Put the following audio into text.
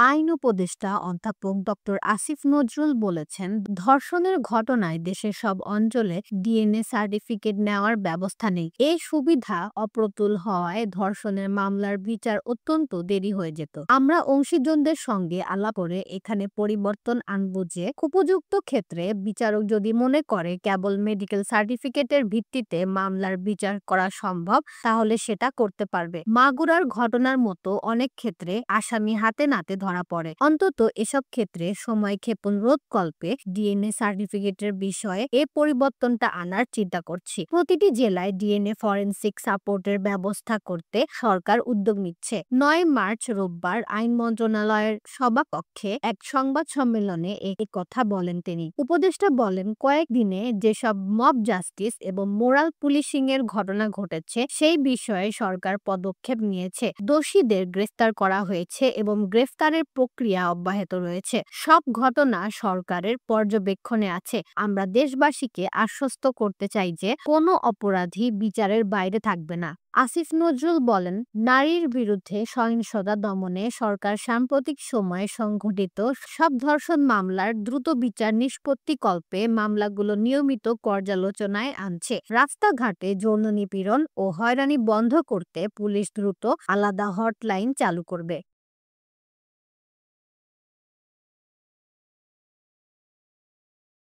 আইন উপদেষ্টা অধ্যাপক ডক্টর আসিফ নজরুল বলেছেন, ধর্ষণের ঘটনায় দেশের সব অঞ্চলে ডিএনএ সার্টিফিকেট নেওয়ার ব্যবস্থা নেই। এই সুবিধা অপ্রতুল হওয়ায় ধর্ষণের মামলার বিচার অত্যন্ত দেরি হয়ে যেত। আমরা অংশীজনদের সঙ্গে আলাপ করে এখানে পরিবর্তন আনব যে, উপযুক্ত ক্ষেত্রে বিচারক যদি মনে করে কেবল মেডিকেল সার্টিফিকেটের ভিত্তিতে মামলার বিচার করা সম্ভব, তাহলে সেটা করতে পারবে। মাগুরার ঘটনার মতো অনেক ক্ষেত্রে আসামি হাতে নাতে ধরা পড়ে। অন্তত এসব ক্ষেত্রে সময়ক্ষেপণ রোধকল্পে ডিএনএ সার্টিফিকেটের বিষয়ে এ পরিবর্তনটা আনার চিন্তা করছি। প্রতিটি জেলায় ডিএনএ ফরেনসিক সাপোর্টের ব্যবস্থা করতে সরকার উদ্যোগ নিচ্ছে। ৯ মার্চ রোববার আইন মন্ত্রণালয়ের সভাকক্ষে এক সংবাদ সম্মেলনে এই কথা বলেন তিনি। উপদেষ্টা বলেন, কয়েকদিনে যেসব মব জাস্টিস এবং মোরাল পুলিশিং এর ঘটনা ঘটেছে সেই বিষয়ে সরকার পদক্ষেপ নিয়েছে। দোষীদের গ্রেফতার করা হয়েছে এবং গ্রেফতারের প্রক্রিয়া অব্যাহত রয়েছে। সব ঘটনা সরকারের পর্যবেক্ষণে আছে। আমরা দেশবাসীকে আশ্বস্ত করতে চাই যে কোনো অপরাধী বিচারের বাইরে থাকবে না। আসিফ নজরুল বলেন, নারীর বিরুদ্ধে সহিংসতা দমনে সরকার সাম্প্রতিক সময়ে সংঘটিত সব ধর্ষণ মামলার দ্রুত বিচার নিষ্পত্তিকল্পে মামলাগুলো নিয়মিত পর্যালোচনায় আনছে। রাস্তাঘাটে যৌন নিপীড়ন ও হয়রানি বন্ধ করতে পুলিশ দ্রুত আলাদা হটলাইন চালু করবে।